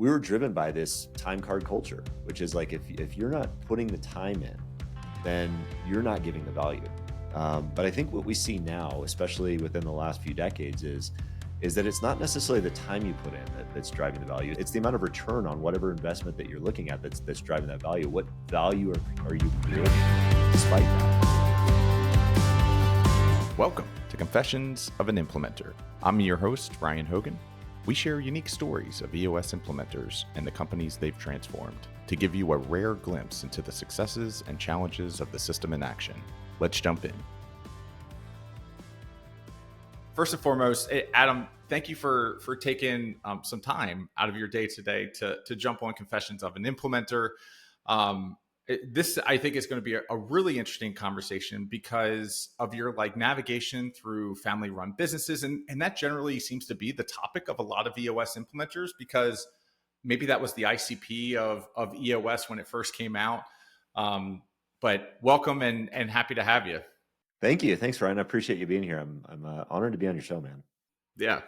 we were driven by this time card culture, which is like, if you're not putting the time in, then you're not giving the value. But I think what we see now, especially within the last few decades, is that it's not necessarily the time you put in that's driving the value. It's the amount of return on whatever investment that you're looking at that's driving that value. What value are you creating despite that? Welcome to Confessions of an Implementer. I'm your host, Ryan Hogan. We share unique stories of EOS implementers and the companies they've transformed to give you a rare glimpse into the successes and challenges of the system in action. Let's jump in. First and foremost, Adam, thank you for taking some time out of your day today to jump on Confessions of an Implementer. This, I think, is going to be a really interesting conversation because of your navigation through family-run businesses. And that generally seems to be the topic of a lot of EOS implementers because maybe that was the ICP of EOS when it first came out. But welcome and happy to have you. Thank you. Thanks, Ryan. I appreciate you being here. I'm honored to be on your show, man. Yeah.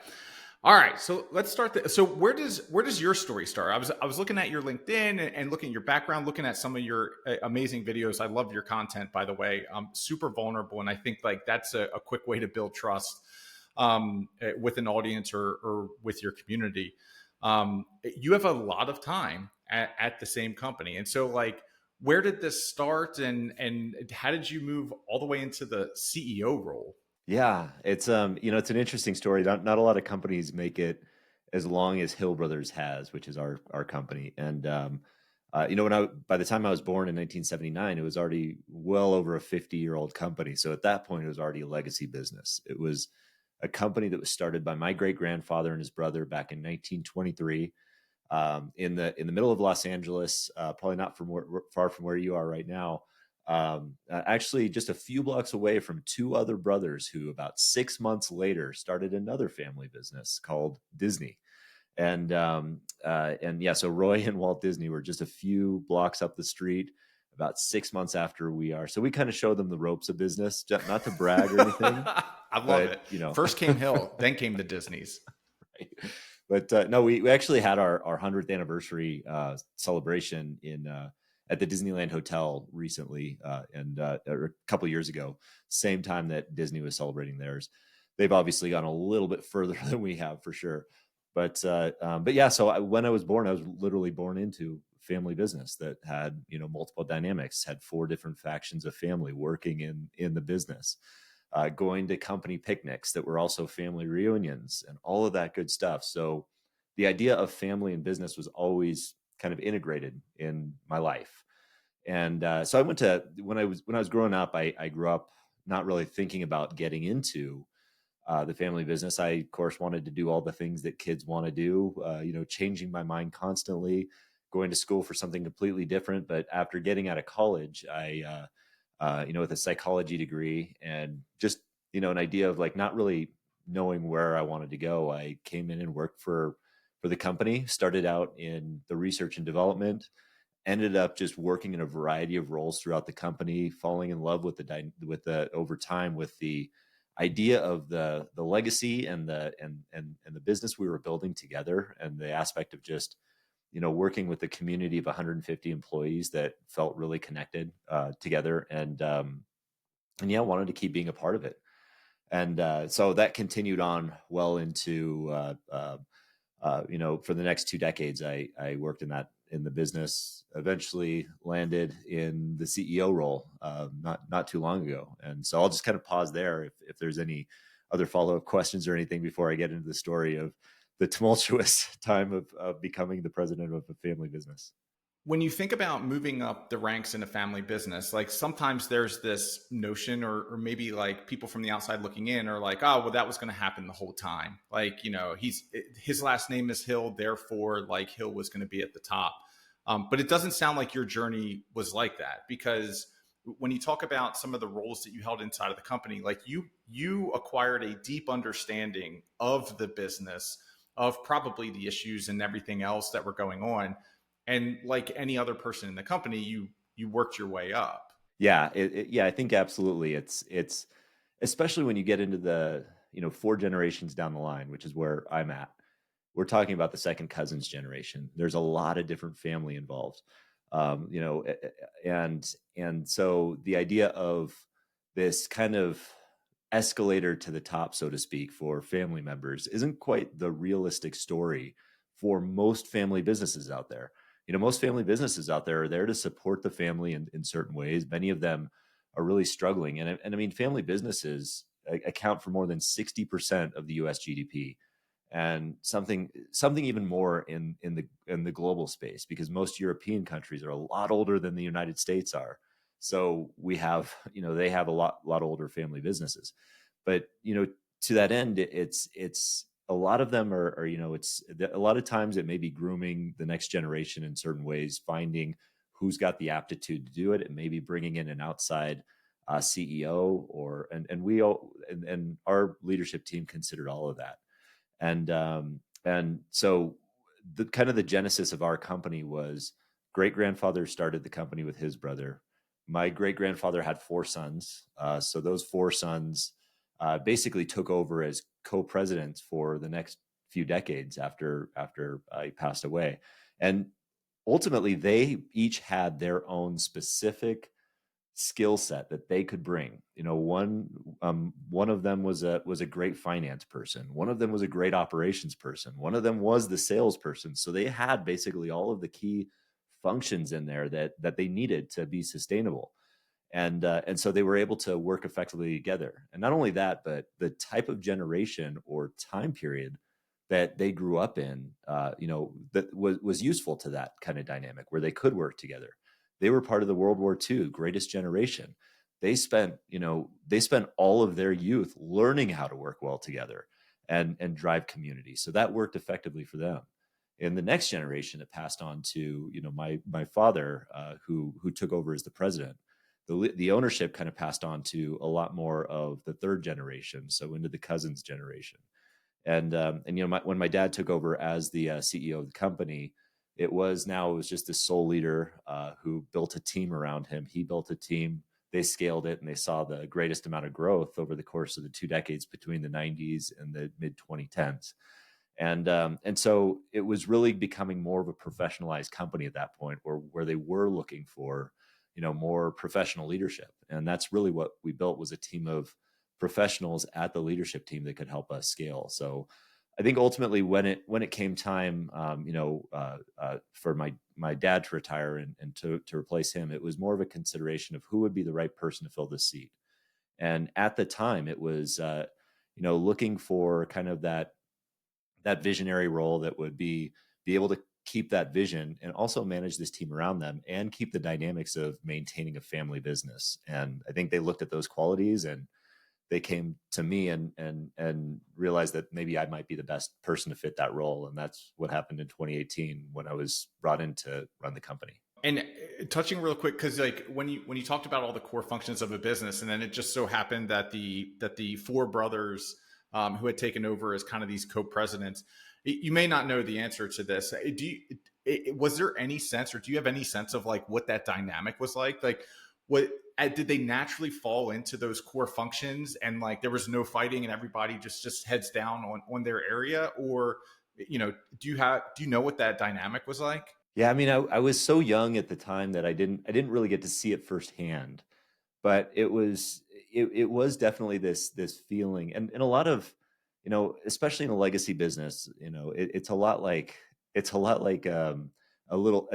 All right, so let's start. So where does your story start? I was looking at your LinkedIn and looking at your background, looking at some of your amazing videos. I love your content, by the way. Super vulnerable, and I think that's a quick way to build trust with an audience or with your community. You have a lot of time at the same company, and so where did this start, and how did you move all the way into the CEO role? Yeah, it's it's an interesting story. Not a lot of companies make it as long as Hill Brothers has, which is our company. And by the time I was born in 1979, it was already well over a 50-year-old company. So at that point, it was already a legacy business. It was a company that was started by my great grandfather and his brother back in 1923, in the middle of Los Angeles, probably not far from where you are right now. Actually just a few blocks away from two other brothers who about 6 months later started another family business called Disney. And yeah, so Roy and Walt Disney were just a few blocks up the street about 6 months after we are. So we kind of showed them the ropes of business, not to brag or anything. I love it. First came Hill, then came the Disneys. Right. But no, we actually had our 100th anniversary celebration at the Disneyland Hotel recently, and a couple of years ago, same time that Disney was celebrating theirs. They've obviously gone a little bit further than we have, for sure. But yeah, so when I was born, I was literally born into family business that had multiple dynamics, had 4 different factions of family working in the business, going to company picnics that were also family reunions and all of that good stuff. So the idea of family and business was always kind of integrated in my life. And so I went to, when I was growing up, I grew up not really thinking about getting into the family business. I, of course, wanted to do all the things that kids want to do, changing my mind constantly, going to school for something completely different. But after getting out of college, I, with a psychology degree and just, an idea of not really knowing where I wanted to go, I came in and worked for the company, started out in the research and development, ended up just working in a variety of roles throughout the company, falling in love with the over time with the idea of the legacy and the business we were building together, and the aspect of just working with the community of 150 employees that felt really connected together, and yeah, wanted to keep being a part of it. And so that continued on well into for the next 2 decades. I worked in the business, eventually landed in the CEO role not too long ago. And so I'll just kind of pause there if there's any other follow-up questions or anything before I get into the story of the tumultuous time of becoming the president of a family business. When you think about moving up the ranks in a family business, sometimes there's this notion, or maybe people from the outside looking in are like, oh, well, that was going to happen the whole time. His last name is Hill, therefore Hill was going to be at the top. But it doesn't sound like your journey was like that, because when you talk about some of the roles that you held inside of the company, you acquired a deep understanding of the business, of probably the issues and everything else that were going on. And like any other person in the company, you worked your way up. Yeah, I think absolutely. It's especially when you get into the 4 generations down the line, which is where I'm at. we're talking about the second cousins generation. There's a lot of different family involved. You know, and so the idea of this kind of escalator to the top, so to speak, for family members isn't quite the realistic story for most family businesses out there. You know, most family businesses out there are there to support the family in certain ways. Many of them are really struggling. And I mean, family businesses account for more than 60% of the US GDP, and something even more in the global space, because most European countries are a lot older than the United States are. So we have, you know, they have a lot older family businesses. But, you know, to that end, it's a lot of them are, you know, it's a lot of times it may be grooming the next generation in certain ways, finding who's got the aptitude to do it, and maybe bringing in an outside CEO, or and we all and our leadership team considered all of that. And so the kind of the genesis of our company was, great grandfather started the company with his brother. My great grandfather had four sons. So those four sons basically took over as co-presidents for the next few decades after he passed away. And ultimately, they each had their own specific skill set that they could bring. You know, one of them was a great finance person. One of them was a great operations person. One of them was the salesperson. So they had basically all of the key functions in there that they needed to be sustainable. And so they were able to work effectively together. And not only that, but the type of generation or time period that they grew up in, you know, that was useful to that kind of dynamic where they could work together. They were part of the World War II greatest generation. They spent all of their youth learning how to work well together and drive community. So that worked effectively for them. In the next generation, it passed on to, you know, my father, who took over as the president. The ownership kind of passed on to a lot more of the third generation, so into the cousins generation. And you know, when my dad took over as the CEO of the company, it was just this sole leader who built a team around him. He built a team. They scaled it, and they saw the greatest amount of growth over the course of the 2 decades between the 90s and the mid 2010s. And so it was really becoming more of a professionalized company at that point, where they were looking for, you know, more professional leadership. And that's really what we built, was a team of professionals at the leadership team that could help us scale. So I think ultimately when it came time, for my dad to retire and to replace him, it was more of a consideration of who would be the right person to fill this seat. And at the time, it was you know, looking for kind of that visionary role that would be able to keep that vision and also manage this team around them and keep the dynamics of maintaining a family business. And I think they looked at those qualities, and they came to me and realized that maybe I might be the best person to fit that role. And that's what happened in 2018 when I was brought in to run the company. And touching real quick, because like when you talked about all the core functions of a business, and then it just so happened that the four brothers who had taken over as kind of these co-presidents, you may not know the answer to this. Was there any sense, or do you have any sense of like what that dynamic was like? Like, what did they naturally fall into those core functions, and like there was no fighting and everybody just heads down on their area? Or, you know, do you know what that dynamic was like? Yeah, I mean, I was so young at the time that I didn't really get to see it firsthand, but it was definitely this feeling, and a lot of, you know, especially in a legacy business, you know, it's a lot like a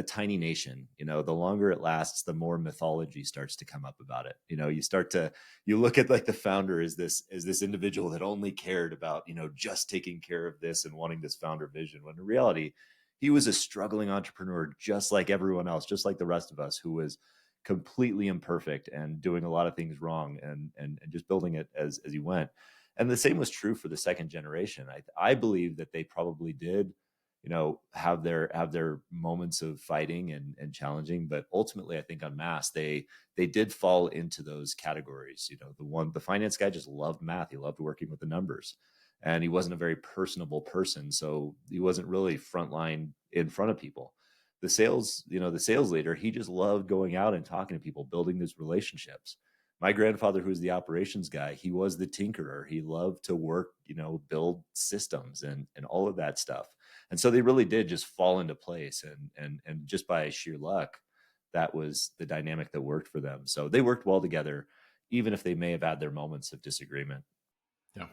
tiny nation. You know, the longer it lasts, the more mythology starts to come up about it. You know, you look at like the founder as this individual that only cared about, you know, just taking care of this and wanting this founder vision, when in reality he was a struggling entrepreneur just like everyone else, just like the rest of us, who was completely imperfect and doing a lot of things wrong, and just building it as he went. And the same was true for the second generation. I believe that they probably did, you know, have their moments of fighting and challenging, but ultimately I think en masse they did fall into those categories. You know, the finance guy just loved math. He loved working with the numbers, and he wasn't a very personable person, so he wasn't really frontline in front of people. The sales leader, he just loved going out and talking to people, building these relationships. My grandfather, who's the operations guy, he was the tinkerer. He loved to work, you know, build systems and all of that stuff. And so they really did just fall into place, and just by sheer luck, that was the dynamic that worked for them. So they worked well together, even if they may have had their moments of disagreement. Yeah.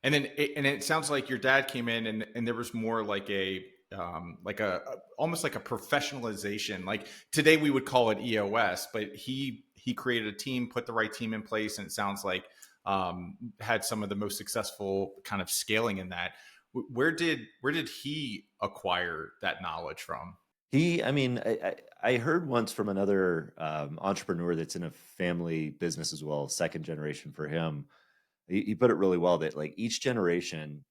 And then it sounds like your dad came in and there was more like almost like a professionalization. Like today we would call it EOS, but he created a team, put the right team in place, and it sounds like had some of the most successful kind of scaling in that. Where did he acquire that knowledge from? I mean, I heard once from another entrepreneur that's in a family business as well, second generation for him. He put it really well that like each generation,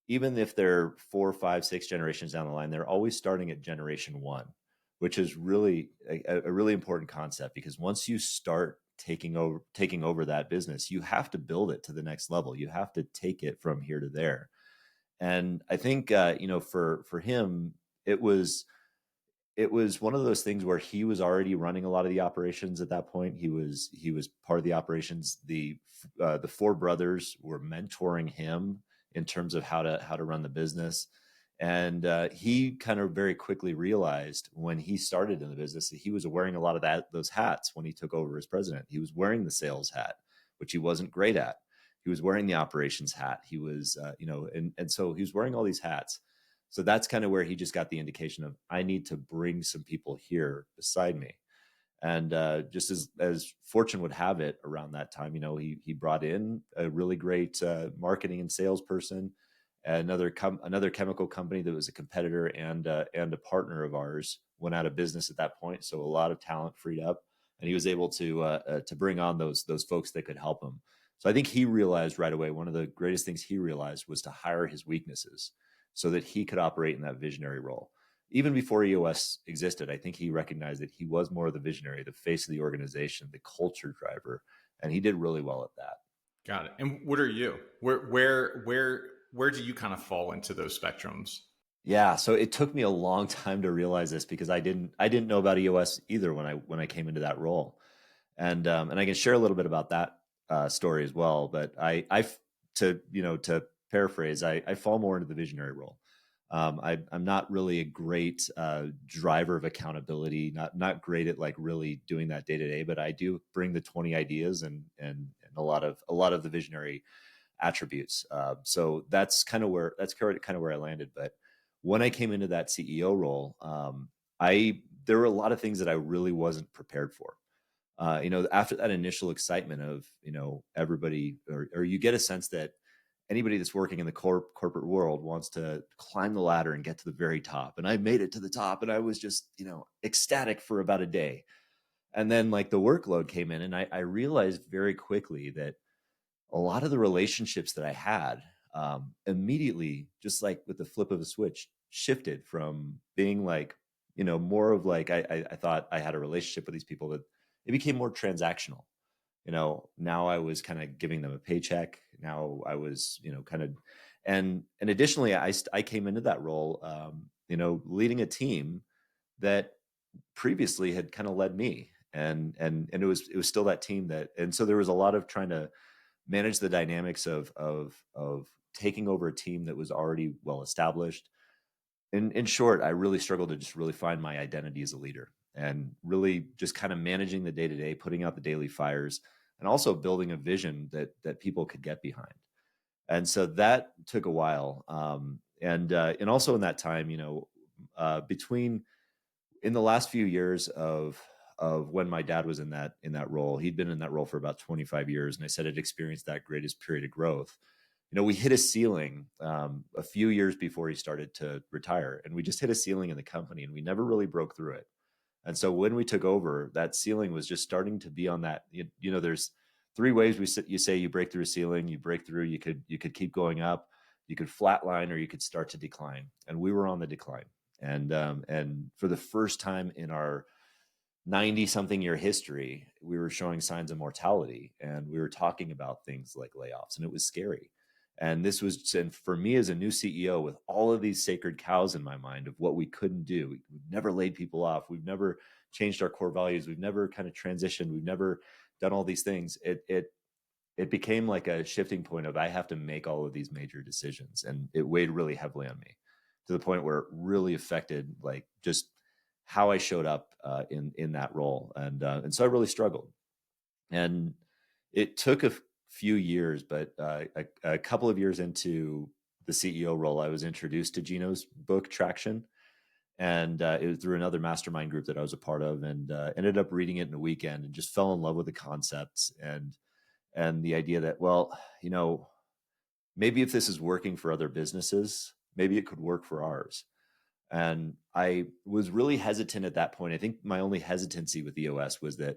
even if they're 4, 5, 6 generations down the line, they're always starting at generation one, which is really a really important concept, because once you start taking over that business, you have to build it to the next level. You have to take it from here to there. And I think for him, it was it was one of those things where he was already running a lot of the operations at that point. He was part of the operations. The four brothers were mentoring him in terms of how to run the business, and he kind of very quickly realized when he started in the business that he was wearing a lot of those hats when he took over as president. He was wearing the sales hat, which he wasn't great at. He was wearing the operations hat. He was and so he was wearing all these hats. So that's kind of where he just got the indication of, I need to bring some people here beside me. And just as fortune would have it, around that time, he brought in a really great marketing and salesperson. Another chemical company that was a competitor and a partner of ours went out of business at that point. So a lot of talent freed up, and he was able to bring on those folks that could help him. So I think he realized right away, one of the greatest things he realized was to hire his weaknesses so that he could operate in that visionary role. Even before EOS existed, I think he recognized that he was more of the visionary, the face of the organization, the culture driver, and he did really well at that. Got it. And what are you? Where do you kind of fall into those spectrums? Yeah, so it took me a long time to realize this, because I didn't know about EOS either when I came into that role, and I can share a little bit about that story as well. But to paraphrase, I fall more into the visionary role. I'm not really a great driver of accountability, not great at like really doing that day to day, but I do bring the 20 ideas and a lot of the visionary attributes. So that's kind of where I landed. But when I came into that CEO role, I there were a lot of things that I really wasn't prepared for. After that initial excitement of everybody, or you get a sense that anybody that's working in the corporate world wants to climb the ladder and get to the very top. And I made it to the top, and I was just, ecstatic for about a day. And then like the workload came in, and I realized very quickly that a lot of the relationships that I had immediately, just like with the flip of a switch, shifted from being like, more of like, I thought I had a relationship with these people, that it became more transactional. Now I was kind of giving them a paycheck. Now I was, kind of, and additionally, I came into that role, leading a team that previously had kind of led me, and it was still that team and so there was a lot of trying to manage the dynamics of taking over a team that was already well established. In short, I really struggled to just really find my identity as a leader, and really just kind of managing the day to day, putting out the daily fires, and also building a vision that people could get behind. And so that took a while. And also in that time, between in the last few years of when my dad was in that role, he'd been in that role for about 25 years, and I said it experienced that greatest period of growth. We hit a ceiling a few years before he started to retire, and we just hit a ceiling in the company, and we never really broke through it. And so when we took over, that ceiling was just starting to be on that. There's three ways you say you break through a ceiling. You break through. You could keep going up. You could flatline, or you could start to decline. And we were on the decline. And for the first time in our 90 something year history, we were showing signs of mortality, and we were talking about things like layoffs, and it was scary. And for me as a new CEO, with all of these sacred cows in my mind of what we couldn't do, we've never laid people off. We've never changed our core values. We've never kind of transitioned. We've never done all these things. It became like a shifting point of, I have to make all of these major decisions. And it weighed really heavily on me, to the point where it really affected like just how I showed up in that role. And so I really struggled. And it took a few years, but a couple of years into the CEO role, I was introduced to Gino's book Traction, and it was through another mastermind group that I was a part of, and ended up reading it in a weekend and just fell in love with the concepts and the idea that, well, you know, maybe if this is working for other businesses, maybe it could work for ours. And I was really hesitant at that point. I think my only hesitancy with EOS was that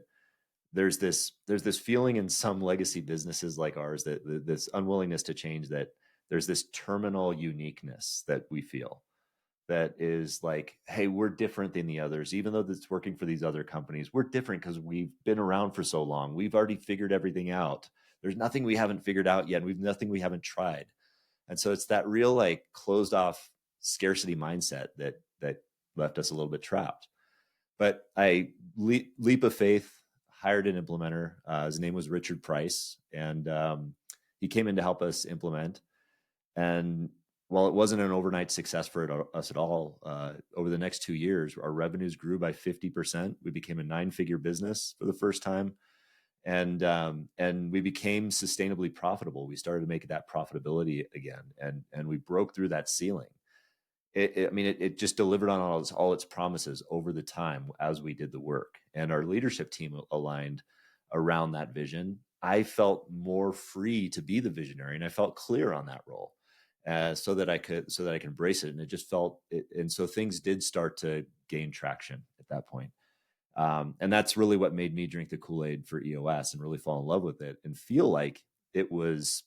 there's this feeling in some legacy businesses like ours that this unwillingness to change, that there's this terminal uniqueness that we feel that is like, hey, we're different than the others. Even though it's working for these other companies, we're different because we've been around for so long. We've already figured everything out. There's nothing we haven't figured out yet. We've nothing we haven't tried. And so it's that real like closed off scarcity mindset that left us a little bit trapped. But I leap of faith hired an implementer. His name was Richard Price, and he came in to help us implement. And while it wasn't an overnight success for us at all, over the next 2 years, our revenues grew by 50%. We became a 9-figure business for the first time, and we became sustainably profitable. We started to make that profitability again, and we broke through that ceiling. It just delivered on all its promises over the time as we did the work, and our leadership team aligned around that vision. I felt more free to be the visionary, and I felt clear on that role, so that I could embrace it. And it just felt it, and so things did start to gain traction at that point. And that's really what made me drink the Kool-Aid for EOS and really fall in love with it and feel like it was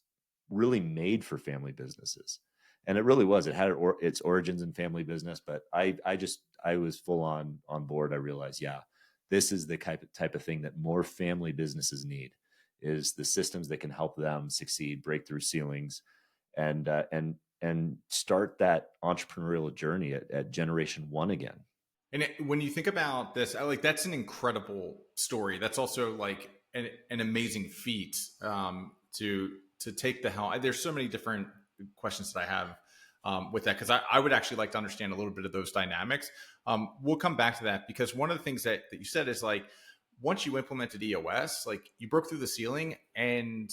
really made for family businesses. And it really was. It had its origins in family business, but I was full on board. I realized, yeah, this is the type of thing that more family businesses need, is the systems that can help them succeed, break through ceilings, and start that entrepreneurial journey at generation one again. And when you think about this, like that's an incredible story. That's also like an amazing feat to take the helm. There's so many different questions that I have with that, because I would actually like to understand a little bit of those dynamics. We'll come back to that, because one of the things that you said is like, once you implemented EOS, like you broke through the ceiling and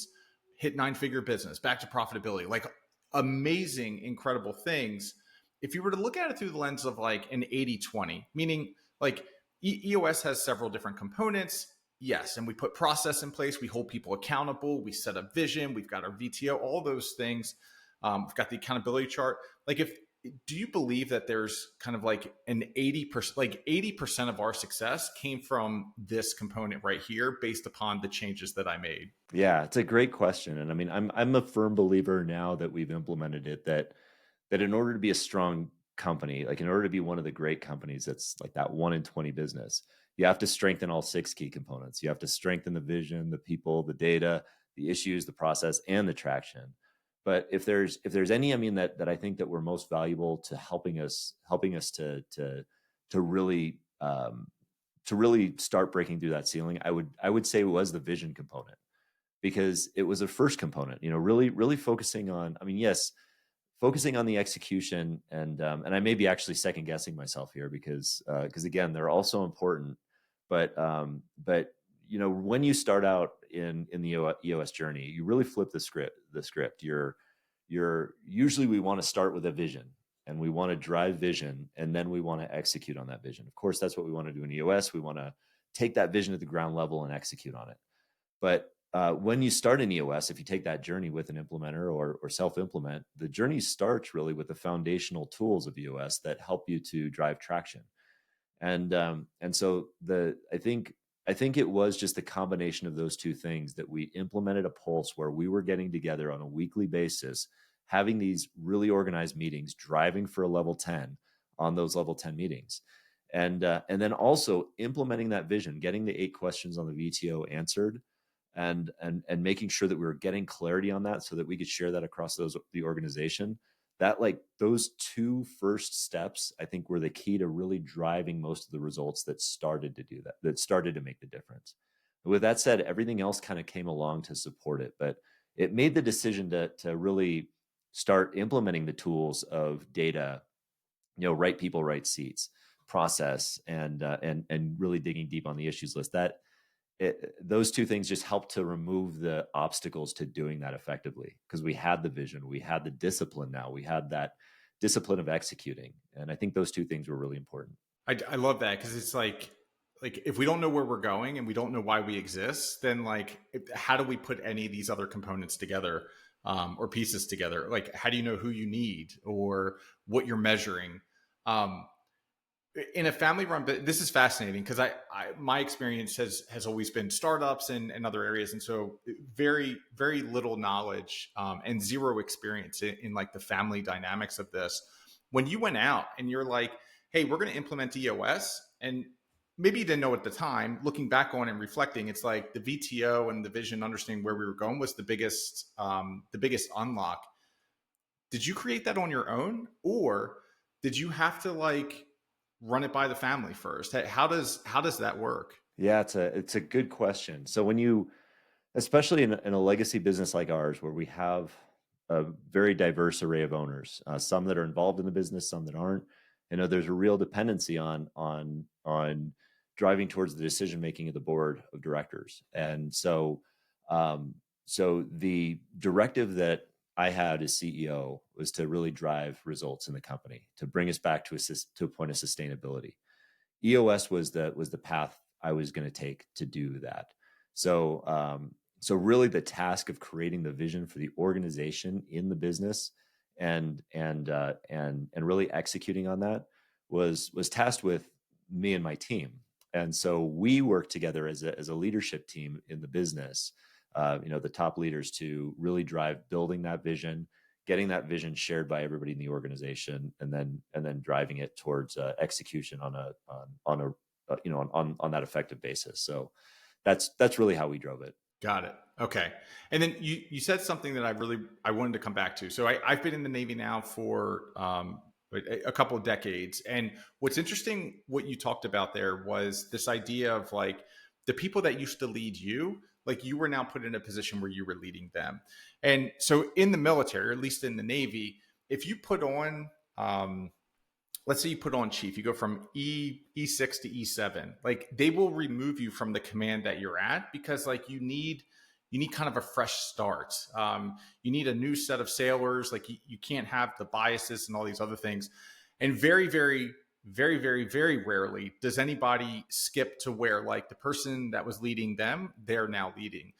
hit 9-figure business, back to profitability, like amazing, incredible things. If you were to look at it through the lens of like an 80-20, meaning like EOS has several different components. Yes. And we put process in place. We hold people accountable. We set up vision. We've got our VTO, all those things. We've got the accountability chart. Like, do you believe that there's kind of like an 80%, like 80% of our success came from this component right here based upon the changes that I made? Yeah, it's a great question. And I mean, I'm a firm believer now that we've implemented it, that in order to be a strong company, like in order to be one of the great companies that's like that 1 in 20 business, you have to strengthen all 6 key components. You have to strengthen the vision, the people, the data, the issues, the process, and the traction. But if there's any, I mean, that I think that we're most valuable to helping us to really start breaking through that ceiling, I would say it was the vision component, because it was a first component. You know, really focusing on, I mean, yes, focusing on the execution, and I may be actually second guessing myself here, because again, they're also important, but you know, when you start out in the EOS journey, you really flip the script. You're usually, we want to start with a vision, and we want to drive vision, and then we want to execute on that vision. Of course, that's what we want to do in EOS. We want to take that vision at the ground level and execute on it. But when you start in EOS, if you take that journey with an implementer or self-implement, the journey starts really with the foundational tools of EOS that help you to drive traction. And so I think it was just a combination of those two things that we implemented a pulse where we were getting together on a weekly basis, having these really organized meetings, driving for a level 10 on those level 10 meetings. And then also implementing that vision, getting the 8 questions on the VTO answered, and making sure that we were getting clarity on that so that we could share that across the organization. That, like, those 2 first steps, I think, were the key to really driving most of the results that started to do that started to make the difference. With that said, everything else kind of came along to support it, but it made the decision to really start implementing the tools of data right people, right seats process, and really digging deep on the issues list. Those two things just help to remove the obstacles to doing that effectively, because we had the vision, we had the discipline. Now we had that discipline of executing, and I think those two things were really important. I love that, because it's like if we don't know where we're going and we don't know why we exist, then like how do we put any of these other components together, or pieces together? Like how do you know who you need or what you're measuring? Um, in a family run, but this is fascinating because my experience has always been startups and other areas, and so very little knowledge, and zero experience in like the family dynamics of this. When you went out and you're like, hey, we're going to implement EOS, and maybe you didn't know at the time, looking back on and reflecting, it's like the VTO and the vision, understanding where we were going, was the biggest unlock. Did you create that on your own, or did you have to like run it by the family first? How does that work? Yeah, it's a good question. So when you, especially in a legacy business like ours, where we have a very diverse array of owners, some that are involved in the business, some that aren't. There's a real dependency on driving towards the decision making of the board of directors, and so the directive that I had as CEO was to really drive results in the company, to bring us back to a point of sustainability. EOS was the path I was going to take to do that. So really the task of creating the vision for the organization in the business, and really executing on that was tasked with me and my team. And so we worked together as a leadership team in the business, the top leaders, to really drive building that vision, getting that vision shared by everybody in the organization, and then driving it towards execution on that effective basis. So that's really how we drove it. Got it. Okay. And then you said something that I wanted to come back to. So I've been in the Navy now for a couple of decades, and what's interesting, what you talked about there, was this idea of like the people that used to lead you, like you were now put in a position where you were leading them. And so in the military, or at least in the Navy, if you put on let's say you put on chief, you go from E6 to E7, like they will remove you from the command that you're at, because like you need kind of a fresh start. You need a new set of sailors. Like you can't have the biases and all these other things. And very rarely does anybody skip to where like the person that was leading them, they're now leading.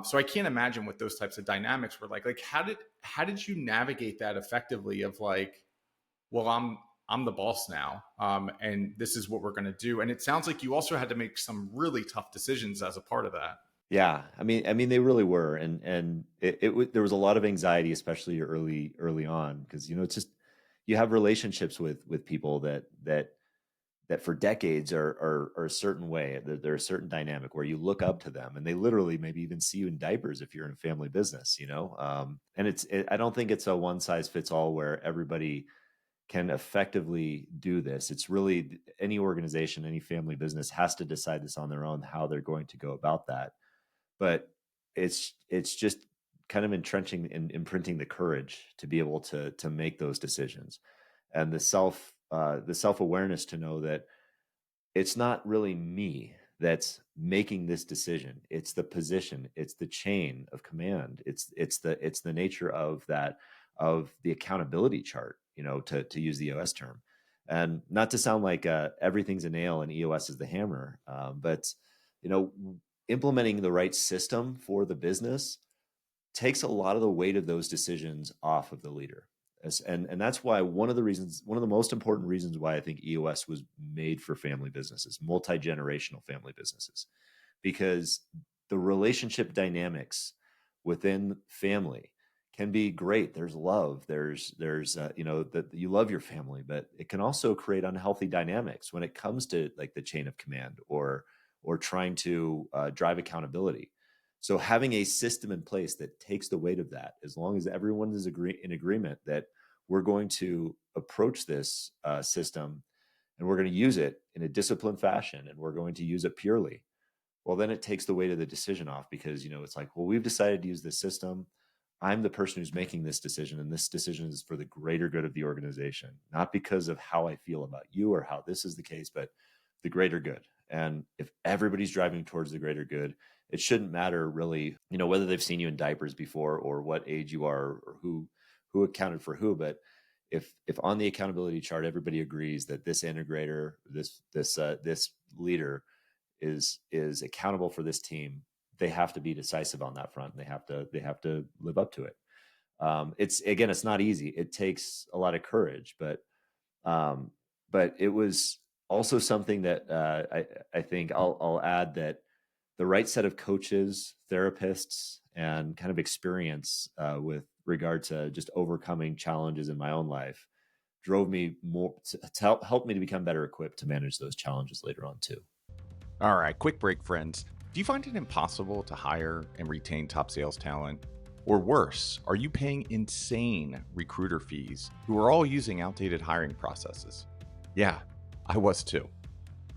So I can't imagine what those types of dynamics were like how did you navigate that effectively, of like, well, I'm the boss now, and this is what we're going to do. And it sounds like you also had to make some really tough decisions as a part of that. Yeah, I mean, they really were, and there was a lot of anxiety, especially early on, because it's just, you have relationships with people that for decades are a certain way. They're a certain dynamic where you look up to them, and they literally maybe even see you in diapers if you're in a family business. And I don't think it's a one size fits all where everybody can effectively do this. It's really any organization, any family business has to decide this on their own, how they're going to go about that. But it's just kind of entrenching and imprinting the courage to be able to make those decisions, and the self-awareness to know that it's not really me that's making this decision. It's the position, it's the chain of command, it's the nature of that, of the accountability chart, to use the EOS term. And not to sound like everything's a nail and EOS is the hammer, but you know implementing the right system for the business takes a lot of the weight of those decisions off of the leader. And that's why one of the most important reasons why I think EOS was made for family businesses, multi-generational family businesses, because the relationship dynamics within family can be great. There's love. There's that you love your family, but it can also create unhealthy dynamics when it comes to like the chain of command, or trying to drive accountability. So having a system in place that takes the weight of that, as long as everyone is in agreement that we're going to approach this system and we're going to use it in a disciplined fashion and we're going to use it purely, well, then it takes the weight of the decision off, because it's like, well, we've decided to use this system. I'm the person who's making this decision, and this decision is for the greater good of the organization, not because of how I feel about you or how this is the case, but the greater good. And if everybody's driving towards the greater good, it shouldn't matter really, whether they've seen you in diapers before or what age you are or who accounted for who. But if on the accountability chart everybody agrees that this integrator, this leader is accountable for this team, they have to be decisive on that front. They have to live up to it. It's not easy. It takes a lot of courage, but it was also something that I think I'll add that the right set of coaches, therapists, and kind of experience with regard to just overcoming challenges in my own life drove me more to help me to become better equipped to manage those challenges later on too. All right, quick break, friends. Do you find it impossible to hire and retain top sales talent? Or worse, are you paying insane recruiter fees who are all using outdated hiring processes? Yeah, I was too.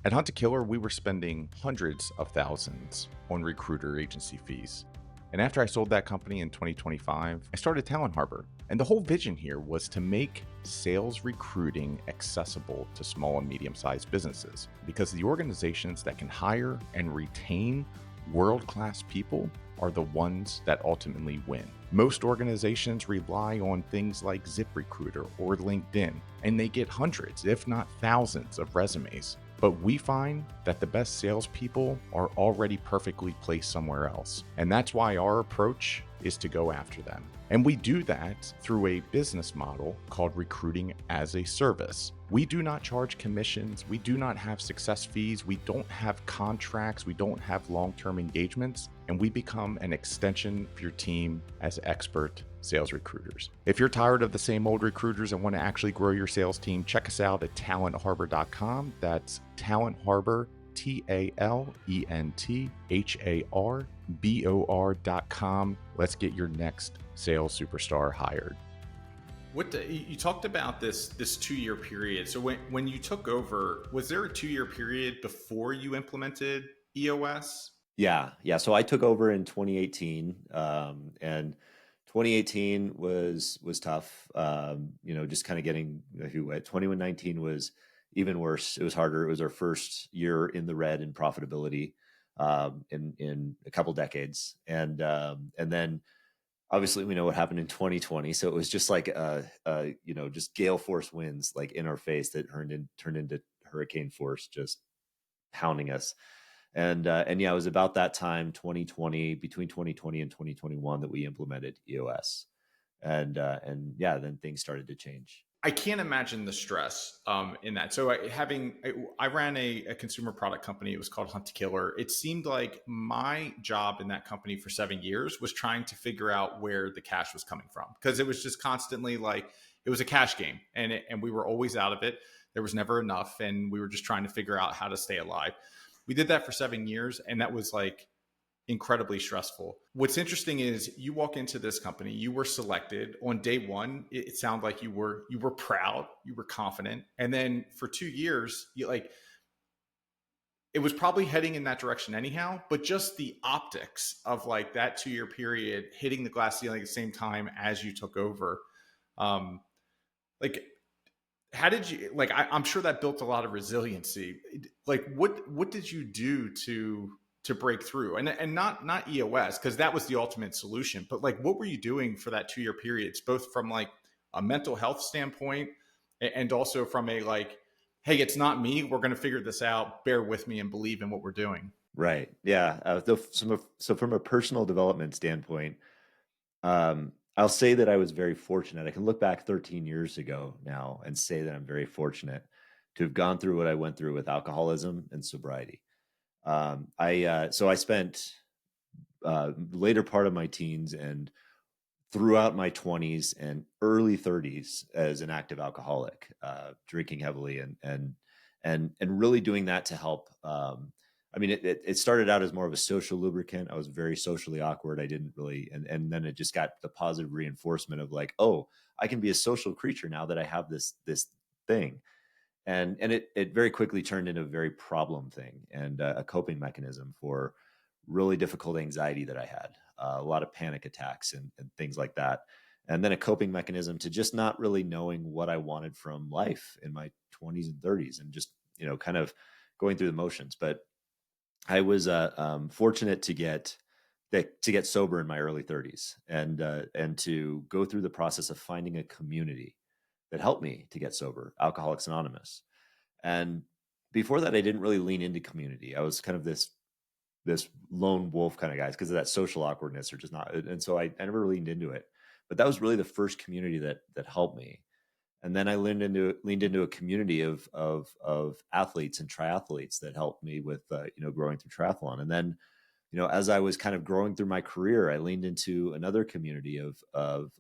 At Hunt to Killer, we were spending hundreds of thousands on recruiter agency fees. And after I sold that company in 2025, I started Talent Harbor. And the whole vision here was to make sales recruiting accessible to small and medium-sized businesses, because the organizations that can hire and retain world-class people are the ones that ultimately win. Most organizations rely on things like ZipRecruiter or LinkedIn, and they get hundreds, if not thousands, of resumes. But we find that the best salespeople are already perfectly placed somewhere else. And that's why our approach is to go after them. And we do that through a business model called recruiting as a service. We do not charge commissions. We do not have success fees. We don't have contracts. We don't have long-term engagements. And we become an extension of your team as expert sales recruiters. If you're tired of the same old recruiters and want to actually grow your sales team, check us out at talentharbor.com. That's Talent Harbor, TALENTHARBOR.com. Let's get your next sales superstar hired. You talked about this 2-year period. So when you took over, was there a 2-year period before you implemented EOS? Yeah. So I took over in 2018, and 2018 was tough. Just kind of getting who 2019 was even worse. It was harder. It was our first year in the red in profitability in a couple decades, and then obviously we know what happened in 2020. So it was just like just gale force winds like in our face that turned into hurricane force, just pounding us. And yeah, it was about that time, 2020, between 2020 and 2021, that we implemented EOS, and yeah, then things started to change. I can't imagine the stress in that. So I ran a consumer product company. It was called Hunt to Killer. It seemed like my job in that company for 7 years was trying to figure out where the cash was coming from, because it was just constantly like, it was a cash game, and we were always out of it. There was never enough, and we were just trying to figure out how to stay alive. We did that for 7 years, and that was like incredibly stressful. What's interesting is you walk into this company, you were selected on day one. It sounded like you were proud, you were confident. And then for 2 years, it was probably heading in that direction anyhow, but just the optics of like that 2-year period hitting the glass ceiling at the same time as you took over. How did you, I'm sure that built a lot of resiliency. Like what did you do to break through? And not EOS, because that was the ultimate solution, but like, what were you doing for that 2-year period, both from like a mental health standpoint and also from a like, hey, it's not me, we're going to figure this out, bear with me and believe in what we're doing? Right. Yeah. So from a personal development standpoint, I'll say that I was very fortunate. I can look back 13 years ago now and say that I'm very fortunate to have gone through what I went through with alcoholism and sobriety. I spent later part of my teens and throughout my 20s and early 30s as an active alcoholic, drinking heavily and really doing that to help. It started out as more of a social lubricant. I was very socially awkward. I didn't really, and then it just got the positive reinforcement of like, oh, I can be a social creature now that I have this thing. And it very quickly turned into a very problem thing and a coping mechanism for really difficult anxiety that I had, a lot of panic attacks and things like that. And then a coping mechanism to just not really knowing what I wanted from life in my 20s and 30s, and just, kind of going through the motions. But I was fortunate to get sober in my early 30s, and to go through the process of finding a community that helped me to get sober, Alcoholics Anonymous. And before that, I didn't really lean into community. I was kind of this lone wolf kind of guy because of that social awkwardness, or just not. And so I never leaned into it. But that was really the first community that helped me. And then I leaned into a community of athletes and triathletes that helped me with growing through triathlon. And then, as I was kind of growing through my career, I leaned into another community of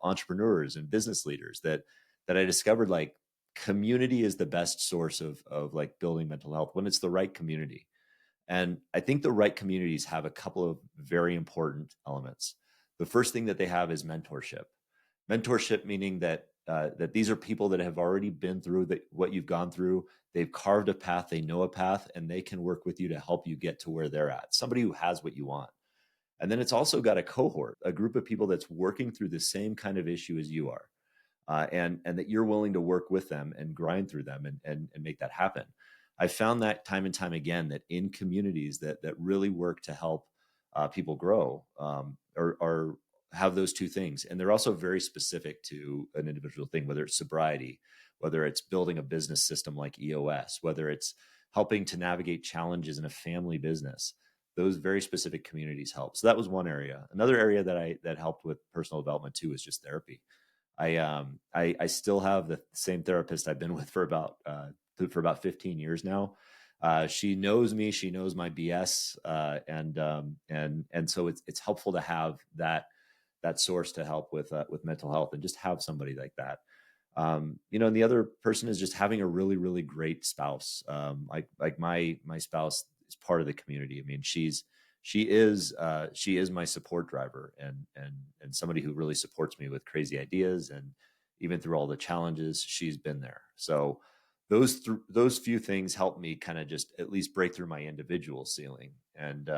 entrepreneurs and business leaders that I discovered, like, community is the best source of like building mental health when it's the right community. And I think the right communities have a couple of very important elements. The first thing that they have is mentorship. Mentorship meaning that these are people that have already been through what you've gone through. They've carved a path, they know a path, and they can work with you to help you get to where they're at. Somebody who has what you want. And then it's also got a cohort, a group of people that's working through the same kind of issue as you are, and that you're willing to work with them and grind through them and make that happen. I found that time and time again, that in communities that really work to help people grow, or have those two things. And they're also very specific to an individual thing, whether it's sobriety, whether it's building a business system like EOS, whether it's helping to navigate challenges in a family business. Those very specific communities help. So that was one area. Another area that helped with personal development too is just therapy. I still have the same therapist I've been with for about 15 years now. She knows me, she knows my BS, and so it's helpful to have that source to help with mental health, and just have somebody like that. And the other person is just having a really, really great spouse. Like my spouse is part of the community. I mean, she is my support driver, and somebody who really supports me with crazy ideas, and even through all the challenges, she's been there. So those few things help me kind of just at least break through my individual ceiling. And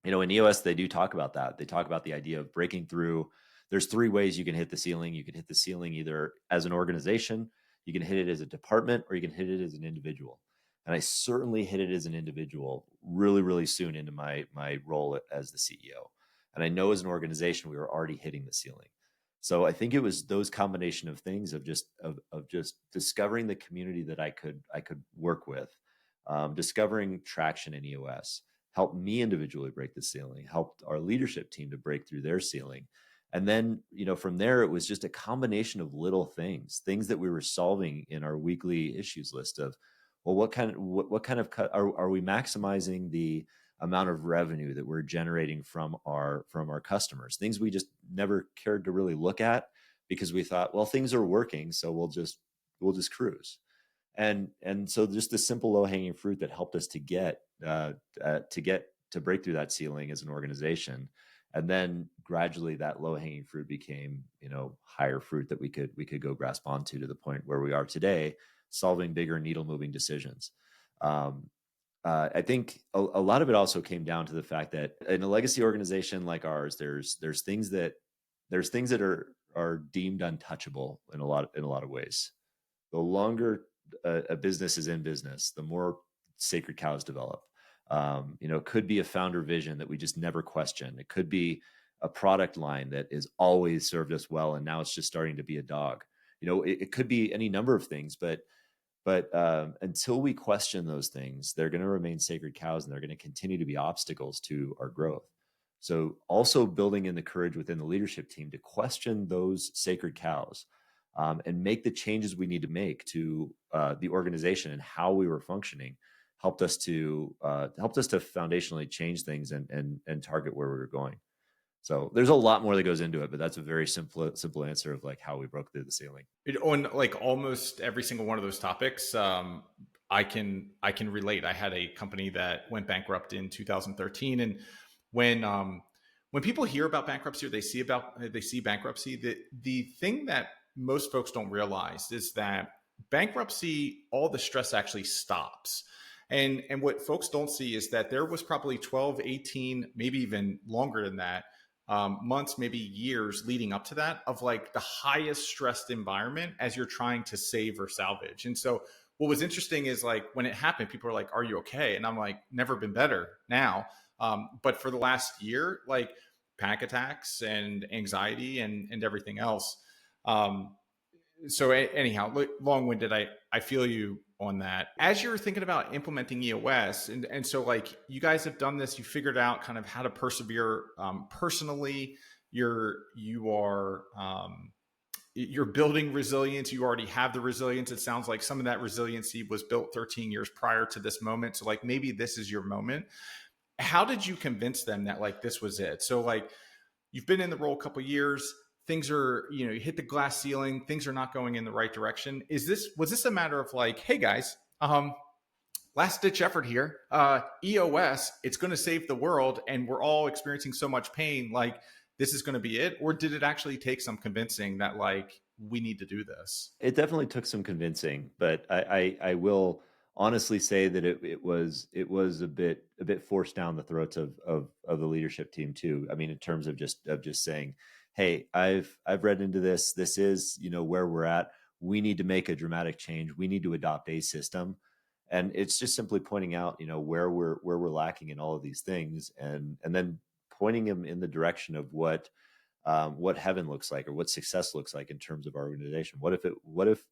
in EOS, they do talk about that. They talk about the idea of breaking through. There's three ways you can hit the ceiling. You can hit the ceiling either as an organization, you can hit it as a department, or you can hit it as an individual. And I certainly hit it as an individual really, really soon into my role as the CEO. And I know as an organization, we were already hitting the ceiling. So I think it was those combination of things of just discovering the community that I could work with, discovering traction in EOS, helped me individually break the ceiling, helped our leadership team to break through their ceiling. And then, from there, it was just a combination of little things that we were solving in our weekly issues list of, well, what kind of cut are we maximizing the amount of revenue that we're generating from our customers? Things we just never cared to really look at, because we thought, well, things are working, so we'll just cruise. And so just the simple low hanging fruit that helped us to break through that ceiling as an organization. And then gradually that low hanging fruit became, higher fruit that we could go grasp onto, to the point where we are today, solving bigger needle moving decisions. I think a lot of it also came down to the fact that in a legacy organization like ours, there's things that are deemed untouchable in a lot of ways. The longer a business is in business, the more sacred cows develop. It could be a founder vision that we just never question. It could be a product line that has always served us well, and now it's just starting to be a dog. It could be any number of things, but until we question those things, they're going to remain sacred cows, and they're going to continue to be obstacles to our growth. So also building in the courage within the leadership team to question those sacred cows, and make the changes we need to make to the organization and how we were functioning, helped us to foundationally change things and target where we were going. So there's a lot more that goes into it, but that's a very simple answer of like how we broke through the ceiling. On like almost every single one of those topics, I can relate. I had a company that went bankrupt in 2013, and when people hear about bankruptcy, or they see bankruptcy, the thing that most folks don't realize is that bankruptcy, all the stress actually stops. And what folks don't see is that there was probably 12, 18, maybe even longer than that, months, maybe years leading up to that, of like the highest stressed environment as you're trying to save or salvage. And so what was interesting is like when it happened, people were like, "Are you okay?" And I'm like, "Never been better now." But for the last year, like panic attacks and anxiety and everything else. Um, anyhow, long-winded. I feel you on that. As you're thinking about implementing EOS, and so like you guys have done this, you figured out kind of how to persevere personally. You're building resilience. You already have the resilience. It sounds like some of that resiliency was built 13 years prior to this moment. So like maybe this is your moment. How did you convince them that like this was it? So like you've been in the role a couple of years, things are, you hit the glass ceiling, things are not going in the right direction. Was this a matter of like, hey guys, last ditch effort here, EOS, it's going to save the world and we're all experiencing so much pain, like this is going to be it? Or did it actually take some convincing that like we need to do this? It definitely took some convincing, but I will honestly say that it was a bit forced down the throats of the leadership team too. I mean, in terms of just saying, hey, I've read into this. This is where we're at. We need to make a dramatic change. We need to adopt a system, and it's just simply pointing out where we're lacking in all of these things, and then pointing them in the direction of what heaven looks like or what success looks like in terms of our organization. What if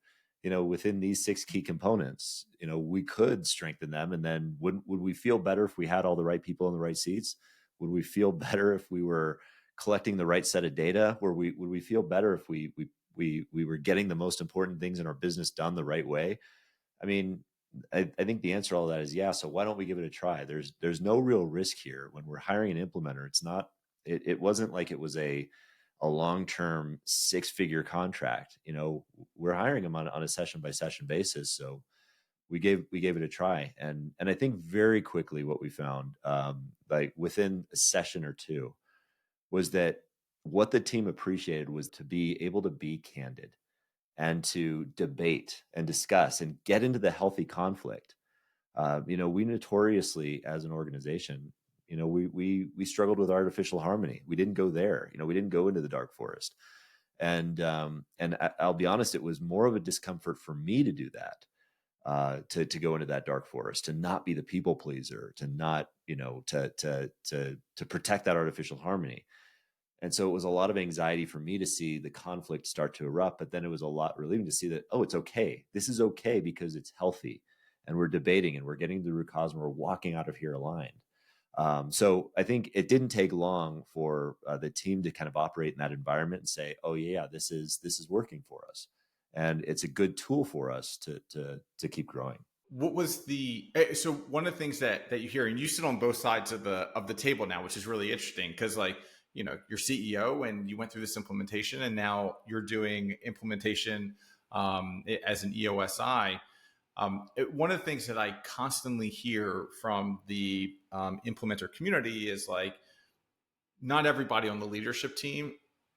within these 6 key components, we could strengthen them, and then would we feel better if we had all the right people in the right seats? Would we feel better if we were collecting the right set of data? Would we feel better if we were getting the most important things in our business done the right way? I mean, I think the answer to all that is yeah. So why don't we give it a try? There's no real risk here when we're hiring an implementer. It's not. It wasn't like it was a long-term 6-figure contract. We're hiring them on a session by session basis. So we gave it a try, and I think very quickly what we found, like within a session or two, was that what the team appreciated was to be able to be candid and to debate and discuss and get into the healthy conflict. We notoriously, as an organization, we struggled with artificial harmony. We didn't go there. We didn't go into the dark forest. And I'll be honest, it was more of a discomfort for me to do that, to go into that dark forest, to not be the people pleaser, to not, to protect that artificial harmony. And so it was a lot of anxiety for me to see the conflict start to erupt, but then it was a lot relieving to see that, oh, it's okay. This is okay because it's healthy, and we're debating and we're getting to the root cause and we're walking out of here aligned. So I think it didn't take long for the team to kind of operate in that environment and say, oh yeah, this is working for us, and it's a good tool for us to keep growing. What was so one of the things that you hear, and you sit on both sides of the table now, which is really interesting because like you're CEO and you went through this implementation and now you're doing implementation as an EOSI. One of the things that I constantly hear from the implementer community is like not everybody on the leadership team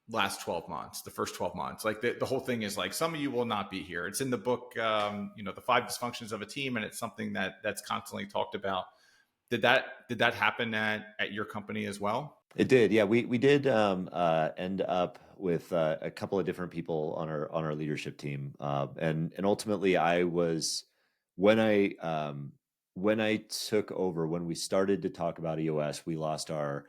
lasts 12 months, the first 12 months. Like the whole thing is like some of you will not be here. It's in the book, the 5 dysfunctions of a team, and it's something that's constantly talked about. Did that happen at your company as well? It did, yeah. We did end up with a couple of different people on our leadership team, and ultimately, I was when I took over, when we started to talk about EOS, we lost our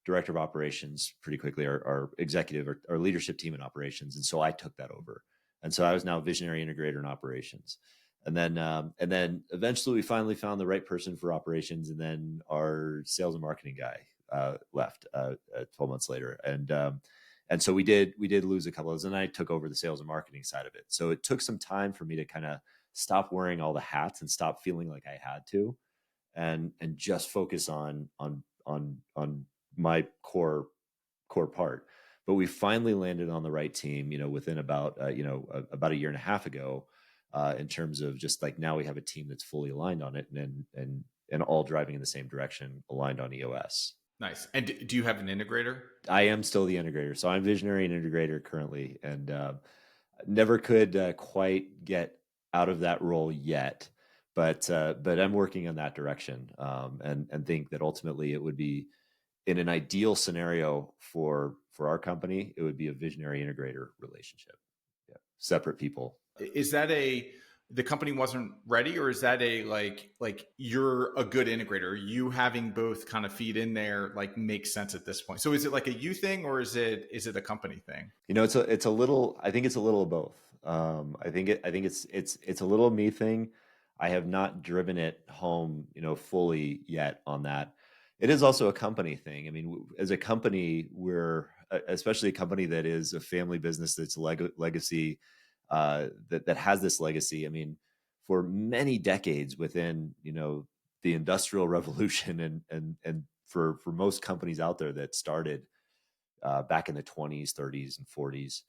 director of operations pretty quickly, our executive, our leadership team in operations, and so I took that over, and so I was now visionary integrator in operations. And then eventually we finally found the right person for operations, and then our sales and marketing guy left 12 months later, and so we did lose a couple of those, and I took over the sales and marketing side of it. So it took some time for me to kind of stop wearing all the hats and stop feeling like I had to, and just focus on my core part. But we finally landed on the right team, within about a year and a half ago, in terms of just like now we have a team that's fully aligned on it and all driving in the same direction, aligned on EOS. Nice. And do you have an integrator? I am still the integrator. So I'm visionary and integrator currently, and never could quite get out of that role yet. but I'm working in that direction, and think that ultimately it would be, in an ideal scenario for our company, it would be a visionary integrator relationship. Yeah, separate people. Is that the company wasn't ready, or is that a like you're a good integrator? You having both kind of feed in there like makes sense at this point. So is it like a you thing, or is it a company thing? It's a little. I think it's a little of both. I think it's a little me thing. I have not driven it home, fully yet on that. It is also a company thing. I mean, as a company, especially a company that is a family business that's legacy, that has this legacy. I mean, for many decades within the Industrial Revolution, and for most companies out there that started back in the 20s, 30s, and 40s.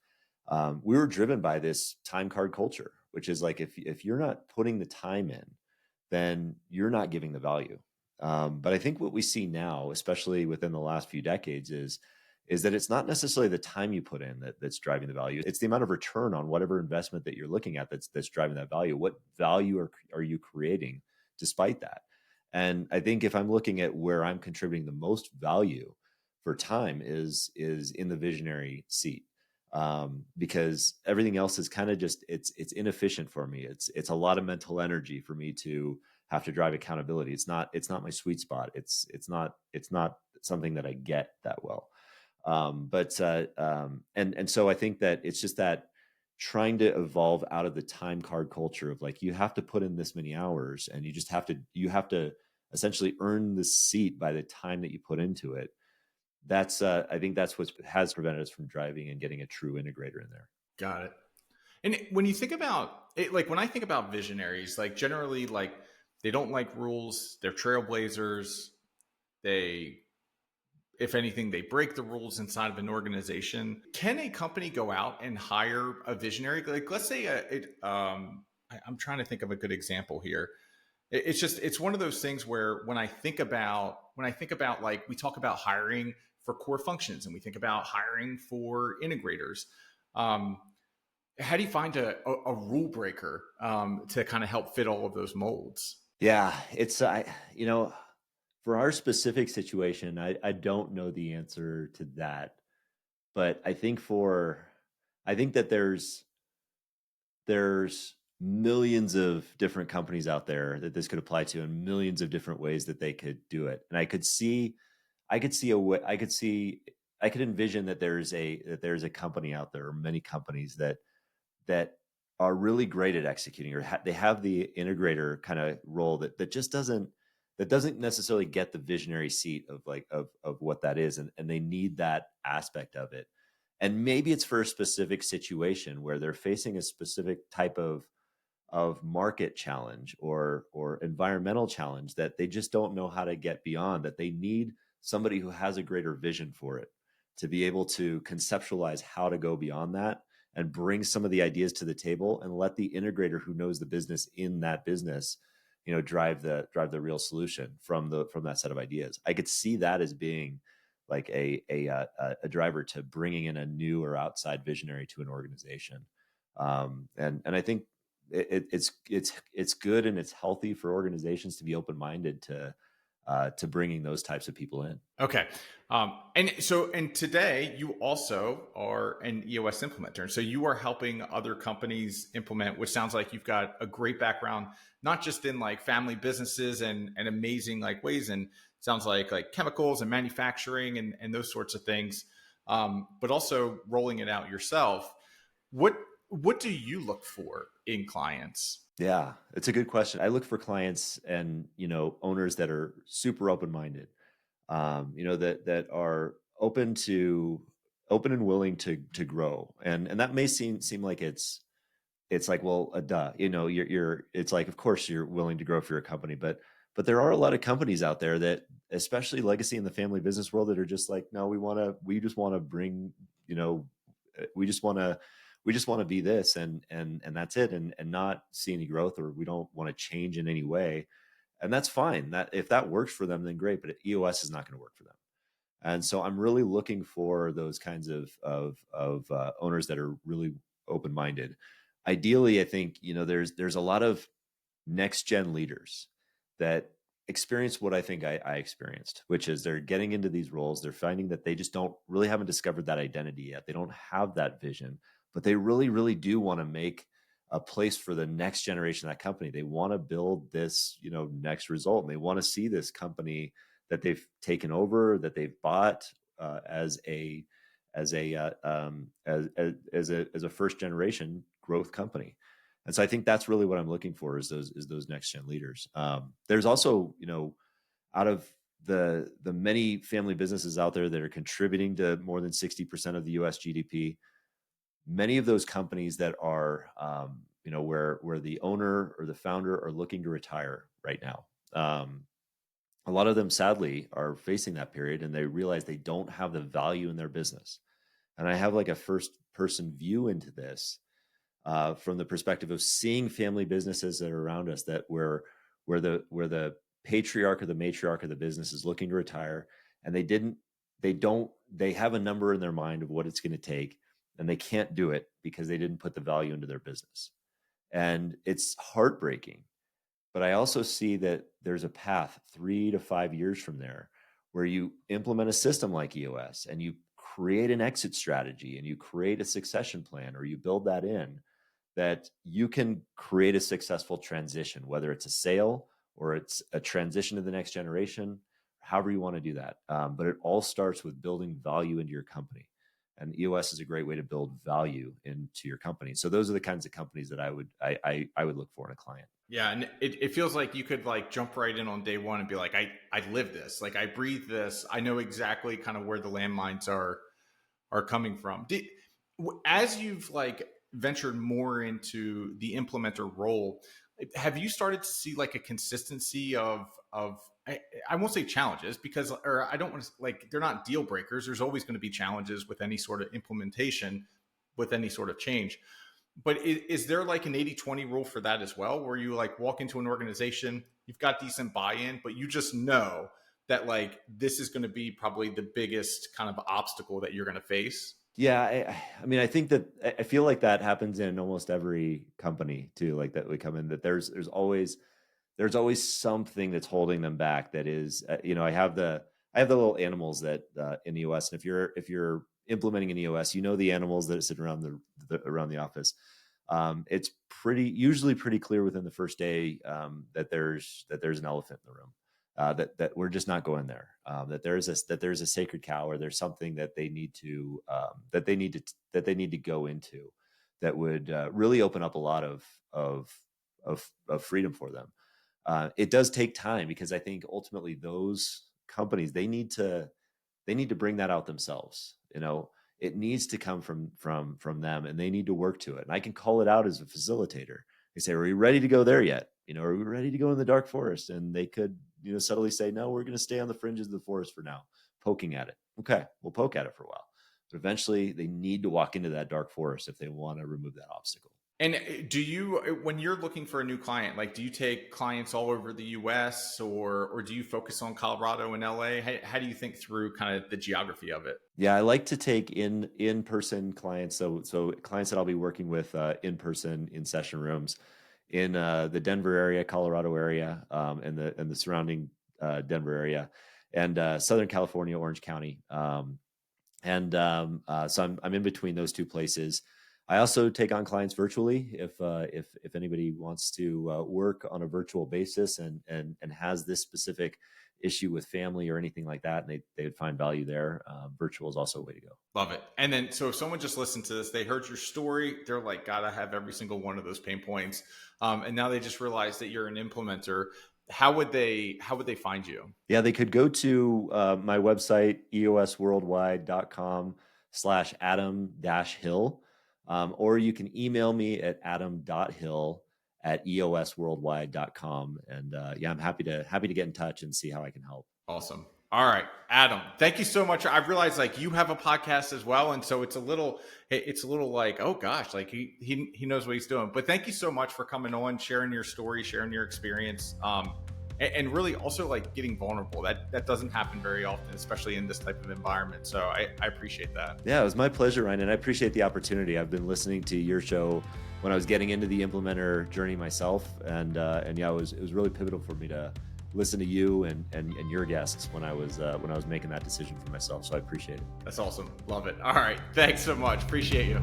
We were driven by this time card culture, which is like, if you're not putting the time in, then you're not giving the value. But I think what we see now, especially within the last few decades, is that it's not necessarily the time you put in that's driving the value. It's the amount of return on whatever investment that you're looking at that's driving that value. What value are you creating despite that? And I think if I'm looking at where I'm contributing the most value for time is in the visionary seat, because everything else is kind of just it's inefficient for me. It's a lot of mental energy for me to have to drive accountability. It's not my sweet spot. It's not something that I get that well. And so I think that it's just that trying to evolve out of the time card culture of like, you have to put in this many hours, and you have to essentially earn the seat by the time that you put into it. I think that's what has prevented us from driving and getting a true integrator in there. Got it. And when you think about it, like when I think about visionaries, like generally, like they don't like rules. They're trailblazers. They, if anything, they break the rules inside of an organization. Can a company go out and hire a visionary? Like, let's say, I'm trying to think of a good example here. It's one of those things where when I think about like we talk about hiring for core functions and we think about hiring for integrators. How do you find a rule breaker to kind of help fit all of those molds? Yeah, it's for our specific situation, I don't know the answer to that, but I think that there's millions of different companies out there that this could apply to, and millions of different ways that they could do it. And I could envision that there's a company out there, or many companies that are really great at executing, or they have the integrator kind of role that doesn't necessarily get the visionary seat of like of what that is, and they need that aspect of it. And maybe it's for a specific situation where they're facing a specific type of market challenge or environmental challenge that they just don't know how to get beyond, that they need somebody who has a greater vision for it, to be able to conceptualize how to go beyond that and bring some of the ideas to the table, and let the integrator who knows the business in that business, drive the real solution from that set of ideas. I could see that as being like a driver to bringing in a new or outside visionary to an organization. And I think it's good, and it's healthy for organizations to be open-minded to bringing those types of people in. Okay. And today you also are an EOS implementer. So you are helping other companies implement, which sounds like you've got a great background, not just in like family businesses and amazing like ways. And sounds like chemicals and manufacturing and those sorts of things. But also rolling it out yourself. What do you look for in clients? Yeah, it's a good question. I look for clients and owners that are super open-minded, that are open and willing to grow, and that may seem like it's like, well, duh, you're it's like, of course you're willing to grow for your company, but there are a lot of companies out there that, especially legacy in the family business world, that are just like, no, we just want to bring, we just want to be this, and that's it, and not see any growth, or we don't want to change in any way. And that's fine. That if that works for them, then great. But EOS is not going to work for them. And so I'm really looking for those kinds of owners that are really open minded. Ideally, I think there's a lot of next gen leaders that experience what I think I experienced, which is they're getting into these roles. They're finding that they just haven't discovered that identity yet. They don't have that vision, but they really, really do want to make a place for the next generation of that company. They want to build this, next result. And they want to see this company that they've taken over, that they've bought as a first generation growth company. And so I think that's really what I'm looking for is those next gen leaders. There's also, out of the many family businesses out there that are contributing to more than 60% of the U.S. GDP, many of those companies that are, where the owner or the founder are looking to retire right now. A lot of them, sadly, are facing that period, and they realize they don't have the value in their business. And I have like a first person view into this. From the perspective of seeing family businesses that are around us, that where the patriarch or the matriarch of the business is looking to retire, and they have a number in their mind of what it's going to take, and they can't do it because they didn't put the value into their business. And it's heartbreaking. But I also see that there's a path 3 to 5 years from there where you implement a system like EOS and you create an exit strategy and you create a succession plan, or you build that in, that you can create a successful transition, whether it's a sale or it's a transition to the next generation, however you want to do that. But it all starts with building value into your company. And EOS is a great way to build value into your company. So those are the kinds of companies that I would look for in a client. Yeah, and it feels like you could like jump right in on day one and be like, I live this, like I breathe this. I know exactly kind of where the landmines are coming from. As you've like ventured more into the implementer role, have you started to see like a consistency of I won't say challenges, because, or I don't want to, like, they're not deal breakers. There's always going to be challenges with any sort of implementation, with any sort of change. But is there like an 80-20 rule for that as well, where you like walk into an organization, you've got decent buy-in, but you just know that like this is going to be probably the biggest kind of obstacle that you're going to face? Yeah, I mean, I think that I feel like that happens in almost every company too, like that we come in, that there's always something that's holding them back. That is, I have the little animals that in EOS, and if you're implementing an EOS, the animals that sit around around the office. It's usually pretty clear within the first day that there's an elephant in the room. That we're just not going there. That there's a sacred cow, or there's something that they need to go into that would really open up a lot of freedom for them. It does take time, because I think ultimately those companies, they need to bring that out themselves. It needs to come from them, and they need to work to it. And I can call it out as a facilitator. They say, "Are we ready to go there yet? Are we ready to go in the dark forest?" And they could, subtly say, "No, we're going to stay on the fringes of the forest for now, poking at it." Okay, we'll poke at it for a while. But eventually they need to walk into that dark forest if they want to remove that obstacle. And do you, when you're looking for a new client, like, do you take clients all over the US, or do you focus on Colorado and LA? How do you think through kind of the geography of it? Yeah, I like to take in-person clients. So clients that I'll be working with in person in session rooms in the Denver area, Colorado area, and the surrounding Denver area, and Southern California, Orange County. So I'm in between those two places. I also take on clients virtually if anybody wants to work on a virtual basis and has this specific issue with family or anything like that, and they would find value there. Virtual is also a way to go. Love it. And then, so if someone just listened to this, they heard your story, they're like, gotta have every single one of those pain points. And now they just realized that you're an implementer. How would they find you? Yeah, they could go to my website, eosworldwide.com/Adam-Hill. Or you can email me at adam.hill@eosworldwide.com. And I'm happy to get in touch and see how I can help. Awesome. All right, Adam, thank you so much. I've realized like you have a podcast as well. And so it's a little like, oh gosh, like he knows what he's doing. But thank you so much for coming on, sharing your story, sharing your experience. and really also like getting vulnerable. That doesn't happen very often, especially in this type of environment. So I appreciate that. Yeah, it was my pleasure, Ryan, and I appreciate the opportunity. I've been listening to your show when I was getting into the implementer journey myself, and yeah, it was really pivotal for me to listen to you and your guests when I was making that decision for myself. So I appreciate it. That's awesome. Love it. All right. Thanks so much. Appreciate you.